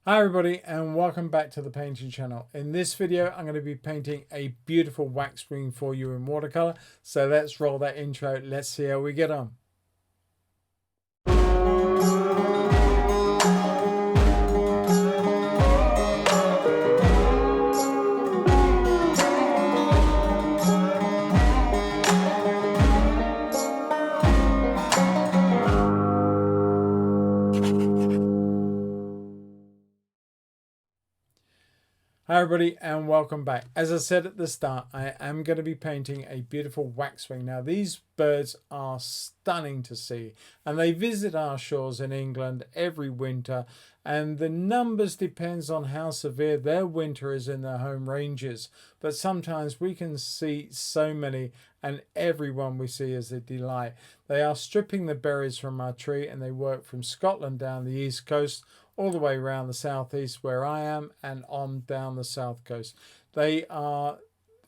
Hi everybody and welcome back to the painting channel. In this video I'm going to be painting a beautiful waxwing for you in watercolor. So let's roll that intro. Let's see how we get on. Hi everybody and welcome back. As I said at the start, I am going to be painting a beautiful waxwing. Now these birds are stunning to see and they visit our shores in England every winter, and the numbers depends on how severe their winter is in their home ranges, but sometimes we can see so many and everyone we see is a delight. They are stripping the berries from our tree and they work from Scotland down the east coast all the way around the southeast where I am and on down the south coast. They are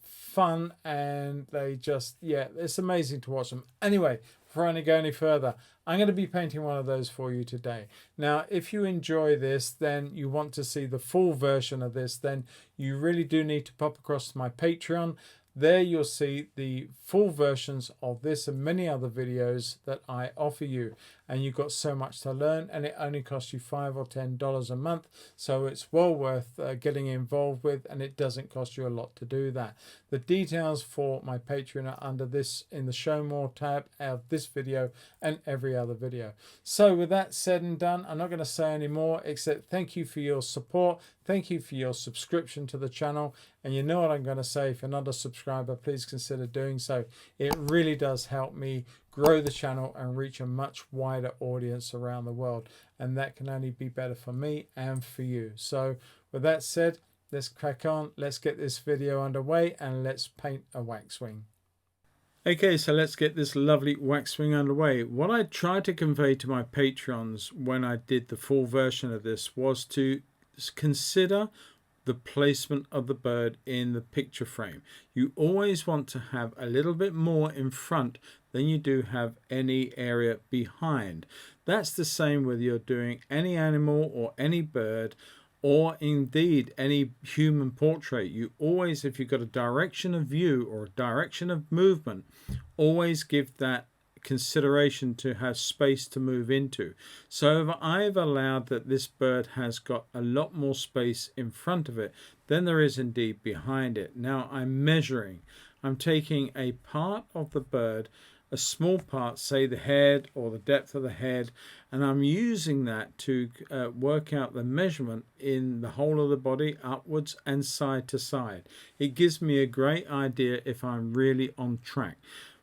fun and they just, yeah, it's amazing to watch them. Anyway, before I go any further, I'm going to be painting one of those for you today. Now, if you enjoy this, then you want to see the full version of this, then you really do need to pop across to my Patreon. There you'll see the full versions of this and many other videos that I offer you, and you've got so much to learn, and it only costs you $5 or $10 a month, so it's well worth getting involved with, and it doesn't cost you a lot to do that. The details for my Patreon are under this in the show more tab of this video and every other video. So with that said and done, I'm not going to say any more except thank you for your support. Thank you for your subscription to the channel. And you know what I'm going to say, if you're not a subscriber, please consider doing so. It really does help me grow the channel and reach a much wider audience around the world. And that can only be better for me and for you. So with that said, let's crack on. Let's get this video underway and let's paint a waxwing. Okay, so let's get this lovely waxwing underway. What I tried to convey to my patrons when I did the full version of this was to consider the placement of the bird in the picture frame. You always want to have a little bit more in front than you do have any area behind. That's the same whether you're doing any animal or any bird, or indeed any human portrait. You always, if you've got a direction of view or a direction of movement, always give that consideration to have space to move into. So if I've allowed that this bird has got a lot more space in front of it than there is indeed behind it. Now I'm measuring. I'm taking a part of the bird, a small part, say the head or the depth of the head, and I'm using that to work out the measurement in the whole of the body, upwards and side to side. It gives me a great idea if I'm really on track.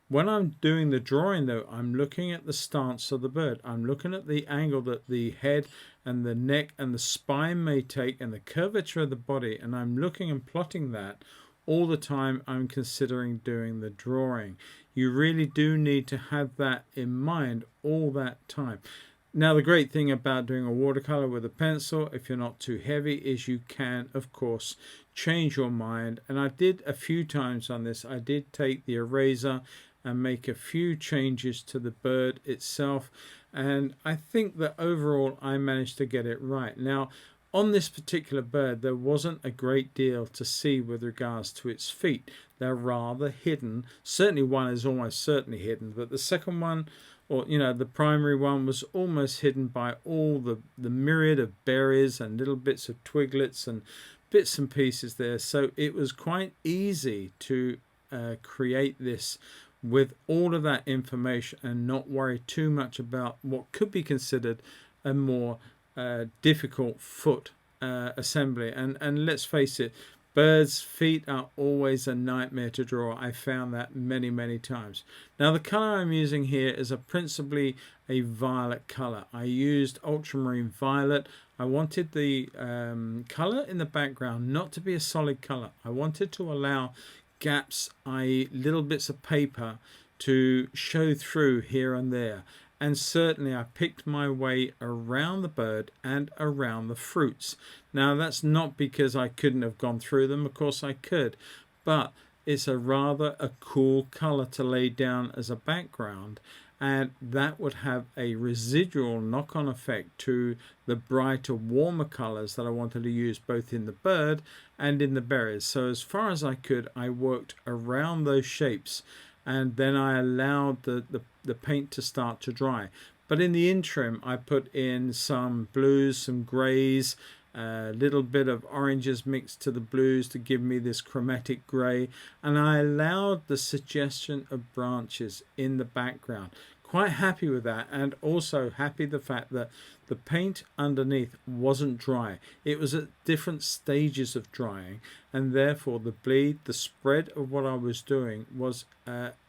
When I'm doing the drawing though, I'm looking at the stance of the bird. I'm looking at the angle that the head and the neck and the spine may take and the curvature of the body, and I'm looking and plotting that all the time I'm considering doing the drawing. You really do need to have that in mind all that time. Now the great thing about doing a watercolor with a pencil, if you're not too heavy, is you can of course change your mind, and I did a few times on this. I did take the eraser and make a few changes to the bird itself, and I think that overall I managed to get it right. Now on this particular bird there wasn't a great deal to see with regards to its feet. They're rather hidden. Certainly one is almost certainly hidden, but the second one, or the primary one, was almost hidden by all the myriad of berries and little bits of twiglets and bits and pieces there. So it was quite easy to create this with all of that information and not worry too much about what could be considered a more difficult foot assembly. And let's face it, birds' feet are always a nightmare to draw. I found that many times. Now the color I'm using here is principally a violet color. I used Ultramarine Violet. I wanted the color in the background not to be a solid color. I wanted to allow gaps, i.e. little bits of paper, to show through here and there. And certainly I picked my way around the bird and around the fruits. Now that's not because I couldn't have gone through them, of course I could, but it's a rather cool color to lay down as a background, and that would have a residual knock-on effect to the brighter, warmer colors that I wanted to use both in the bird and in the berries. So as far as I could, I worked around those shapes, and then I allowed the paint to start to dry. But in the interim, I put in some blues, some grays, a little bit of oranges mixed to the blues to give me this chromatic grey, and I allowed the suggestion of branches in the background. Quite happy with that, and also happy the fact that the paint underneath wasn't dry. It was at different stages of drying, and therefore the bleed, the spread of what I was doing was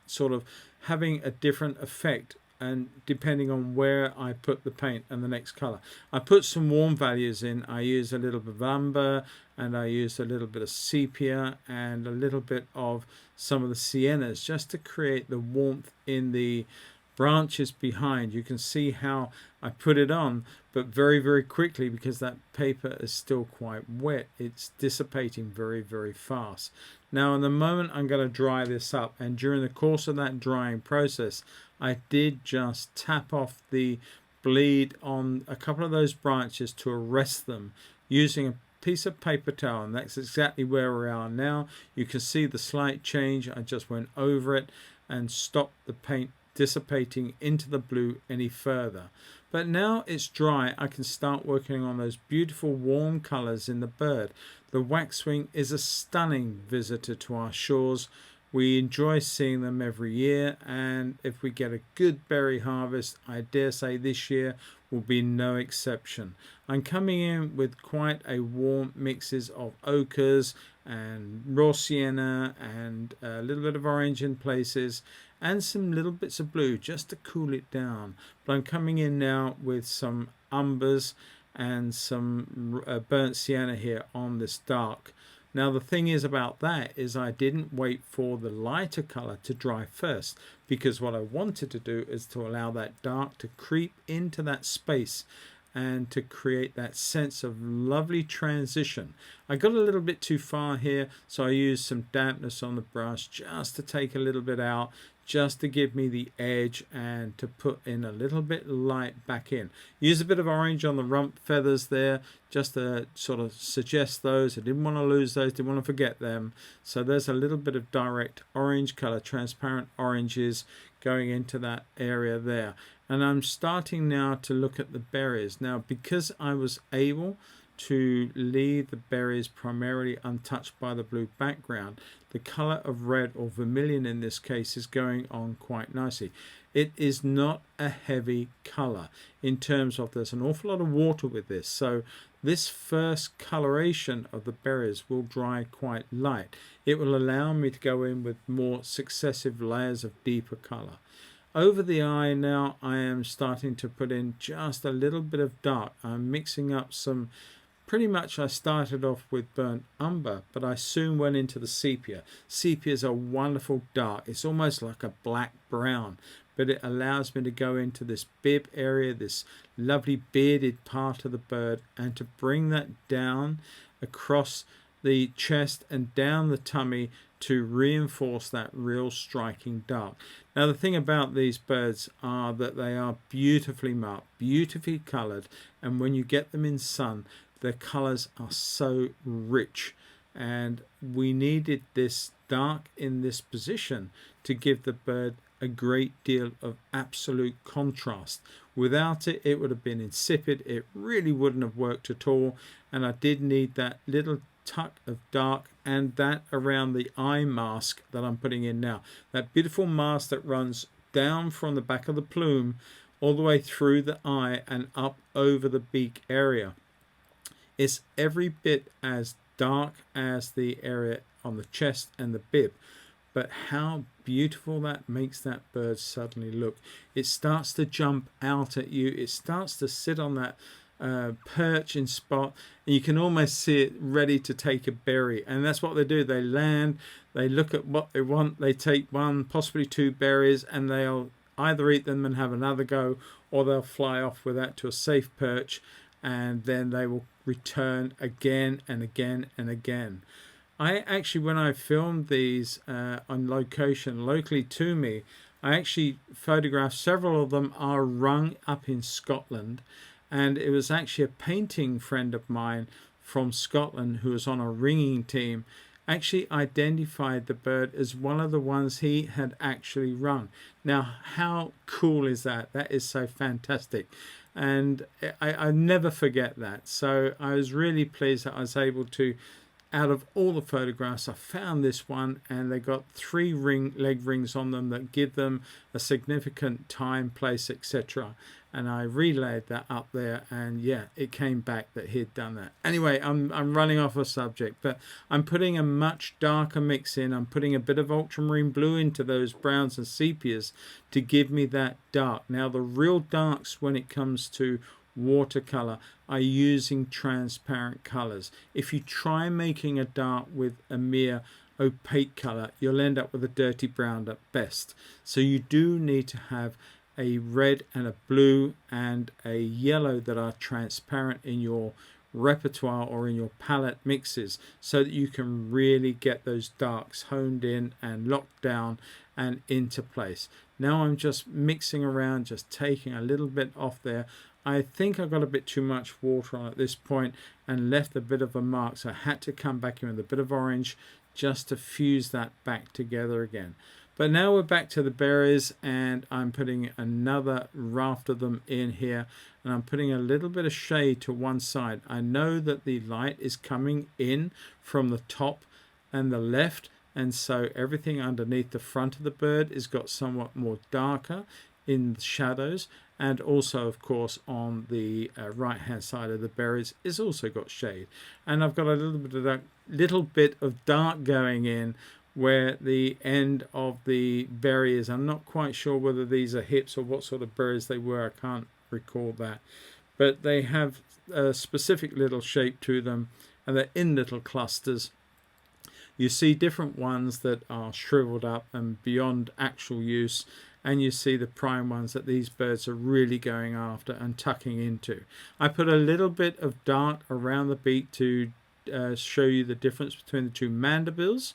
sort of having a different effect, and depending on where I put the paint and the next color. I put some warm values in. I used a little bit of umber, and I used a little bit of sepia and a little bit of some of the siennas just to create the warmth in the branches behind. You can see how I put it on, but very, very quickly, because that paper is still quite wet. It's dissipating very, very fast. Now in the moment I'm going to dry this up, and during the course of that drying process I did just tap off the bleed on a couple of those branches to arrest them using a piece of paper towel, and that's exactly where we are now. You can see the slight change. I just went over it and stopped the paint dissipating into the blue any further. But now it's dry, I can start working on those beautiful warm colors in the bird. The waxwing is a stunning visitor to our shores. We enjoy seeing them every year, and if we get a good berry harvest, I dare say this year will be no exception. I'm coming in with quite a warm mixes of ochres and raw sienna and a little bit of orange in places, and some little bits of blue just to cool it down. But I'm coming in now with some umbers and some burnt sienna here on this dark. Now the thing is about that is I didn't wait for the lighter color to dry first, because what I wanted to do is to allow that dark to creep into that space and to create that sense of lovely transition. I got a little bit too far here, so I used some dampness on the brush just to take a little bit out, just to give me the edge and to put in a little bit light back in. Use a bit of orange on the rump feathers there just to sort of suggest those. I didn't want to lose those, didn't want to forget them. So there's a little bit of direct orange color, transparent oranges going into that area there. And I'm starting now to look at the berries. Now, because I was able to leave the berries primarily untouched by the blue background, the color of red, or vermilion in this case, is going on quite nicely. It is not a heavy color in terms of there's an awful lot of water with this, so this first coloration of the berries will dry quite light. It will allow me to go in with more successive layers of deeper color. Over the eye now, I am starting to put in just a little bit of dark. I'm mixing up some, pretty much I started off with burnt umber, but I soon went into the sepia. Sepia is a wonderful dark. It's almost like a black brown, but it allows me to go into this bib area, this lovely bearded part of the bird, and to bring that down across the chest and down the tummy to reinforce that real striking dark. Now the thing about these birds are that they are beautifully marked, beautifully colored, and when you get them in sun, their colors are so rich, and we needed this dark in this position to give the bird a great deal of absolute contrast. Without it, it would have been insipid. It really wouldn't have worked at all, and I did need that little tuck of dark, and that around the eye mask that I'm putting in now. That beautiful mask that runs down from the back of the plume all the way through the eye and up over the beak area. It's every bit as dark as the area on the chest and the bib, but how beautiful that makes that bird suddenly look. It starts to jump out at you. It starts to sit on that perch in spot, and you can almost see it ready to take a berry. And that's what they do. They land, they look at what they want, they take one, possibly two berries, and they'll either eat them and have another go, or they'll fly off with that to a safe perch, and then they will return again and again and again. I actually, when I filmed these on location locally to me, I actually photographed several of them are rung up in Scotland, and it was actually a painting friend of mine from Scotland who was on a ringing team actually identified the bird as one of the ones he had actually rung. Now, how cool is that? That is so fantastic. And I never forget that. So I was really pleased that I was able to, out of all the photographs, I found this one, and they got 3 leg rings on them that give them a significant time, place, etc. And I relayed that up there, and yeah, it came back that he'd done that. Anyway, I'm running off a subject, but I'm putting a much darker mix in. I'm putting a bit of ultramarine blue into those browns and sepias to give me that dark. Now, the real darks when it comes to watercolor are using transparent colors. If you try making a dark with a mere opaque color, you'll end up with a dirty brown at best. So you do need to have a red and a blue and a yellow that are transparent in your repertoire or in your palette mixes, so that you can really get those darks honed in and locked down and into place. Now I'm just mixing around, just taking a little bit off there. I think I got a bit too much water on at this point and left a bit of a mark, so I had to come back in with a bit of orange just to fuse that back together again. But now we're back to the berries, and I'm putting another raft of them in here, and I'm putting a little bit of shade to one side. I know that the light is coming in from the top and the left, and so everything underneath the front of the bird is got somewhat more darker in the shadows, and also of course on the right hand side of the berries is also got shade. And I've got a little bit of dark going in where the end of the berry is. I'm not quite sure whether these are hips or what sort of berries they were. I can't recall that, but they have a specific little shape to them, and they're in little clusters. You see different ones that are shriveled up and beyond actual use, and you see the prime ones that these birds are really going after and tucking into. I put a little bit of dark around the beak to show you the difference between the two mandibles,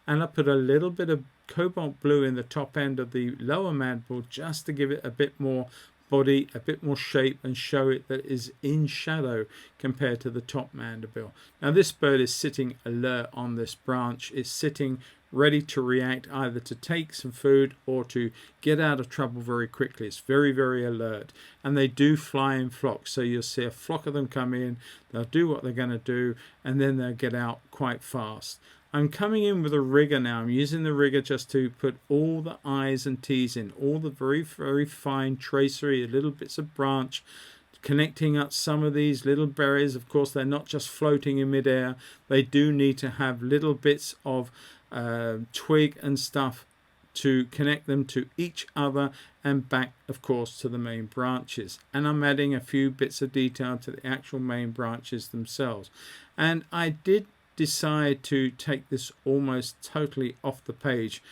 and I put a little bit of cobalt blue in the top end of the lower mandible just to give it a bit more body, a bit more shape, and show it that it is in shadow compared to the top mandible. Now this bird is sitting alert on this branch. It's sitting ready to react, either to take some food or to get out of trouble very quickly. It's very, very alert, and they do fly in flocks. So you'll see a flock of them come in, they'll do what they're going to do, and then they'll get out quite fast. I'm coming in with a rigger now. I'm using the rigger just to put all the I's and T's in, all the very, very fine tracery, little bits of branch, connecting up some of these little berries. Of course, they're not just floating in midair. They do need to have little bits of twig and stuff to connect them to each other and back, of course, to the main branches. And I'm adding a few bits of detail to the actual main branches themselves. And I did decide to take this almost totally off the page.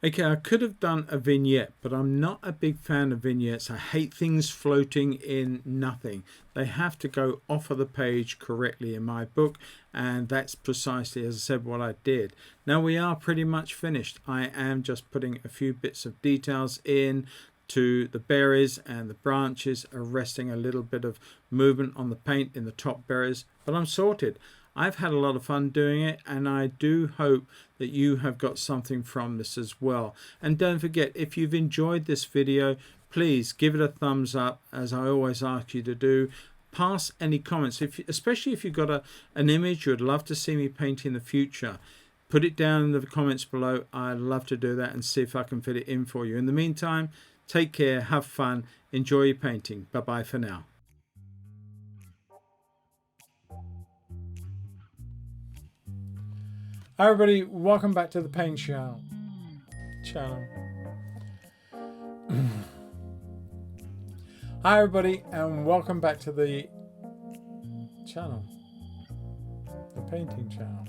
Okay, I could have done a vignette, but I'm not a big fan of vignettes. I hate things floating in nothing. They have to go off of the page correctly in my book, and that's precisely, as I said, what I did. Now we are pretty much finished. I am just putting a few bits of details in to the berries and the branches, arresting a little bit of movement on the paint in the top berries, but I'm sorted. I've had a lot of fun doing it, and I do hope that you have got something from this as well. And don't forget, if you've enjoyed this video, please give it a thumbs up, as I always ask you to do. Pass any comments, especially if you've got an image you would love to see me paint in the future. Put it down in the comments below. I'd love to do that and see if I can fit it in for you. In the meantime, take care, have fun, enjoy your painting. Bye-bye for now. Hi everybody, welcome back to the Paint channel. Hi everybody, and welcome back to the channel, the painting channel.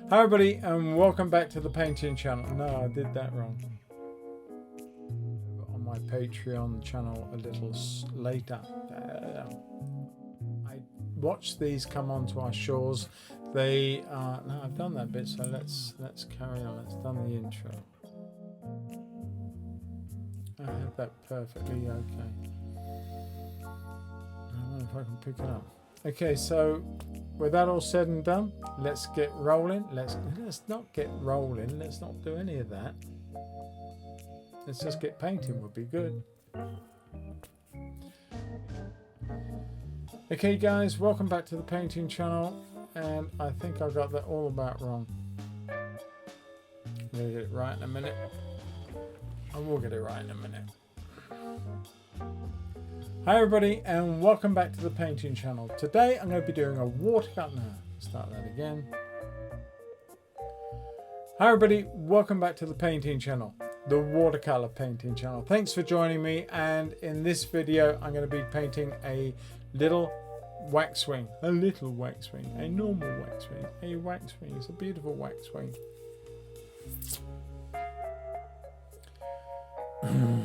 Hi everybody, and welcome back to the painting channel. No, I did that wrong. On my Patreon channel a little later. I watched these come onto our shores. They are, no, I've done that bit, so let's carry on. Let's done the intro. I had that perfectly okay. I don't know if I can pick it up. Okay, so with that all said and done, let's get rolling. Let's not get rolling. Let's not do any of that. Let's just get painting would be good. Okay guys, welcome back to the painting channel, and I think I got that all about wrong. I'm gonna get it right in a minute. I will get it right in a minute. Hi everybody, and welcome back to the painting channel. Today I'm going to be doing a watercolor. No, start that again. Hi everybody, welcome back to the painting channel, the watercolor painting channel. Thanks for joining me, and in this video I'm going to be painting a little waxwing, a normal waxwing, a waxwing. It's a beautiful waxwing. You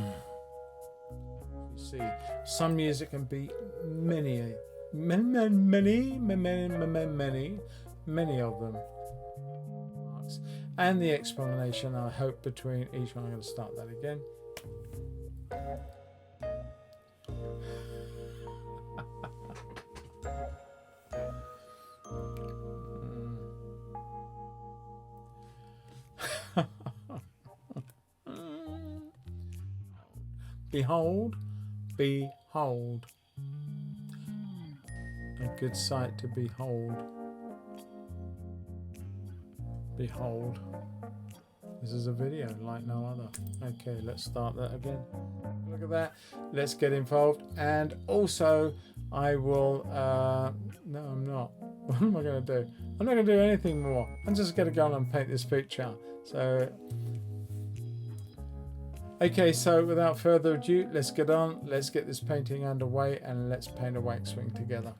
see, some music can be many of them. And the explanation, I hope, between each one. I'm going to start that again. Behold, behold, a good sight to behold. Behold, this is a video like no other. Okay, let's start that again. Look at that. Let's get involved. And also, I will. No, I'm not. What am I going to do? I'm not going to do anything more. I'm just going to go on and paint this picture. So. Okay, so without further ado, let's get on, let's get this painting underway, and let's paint a waxwing together.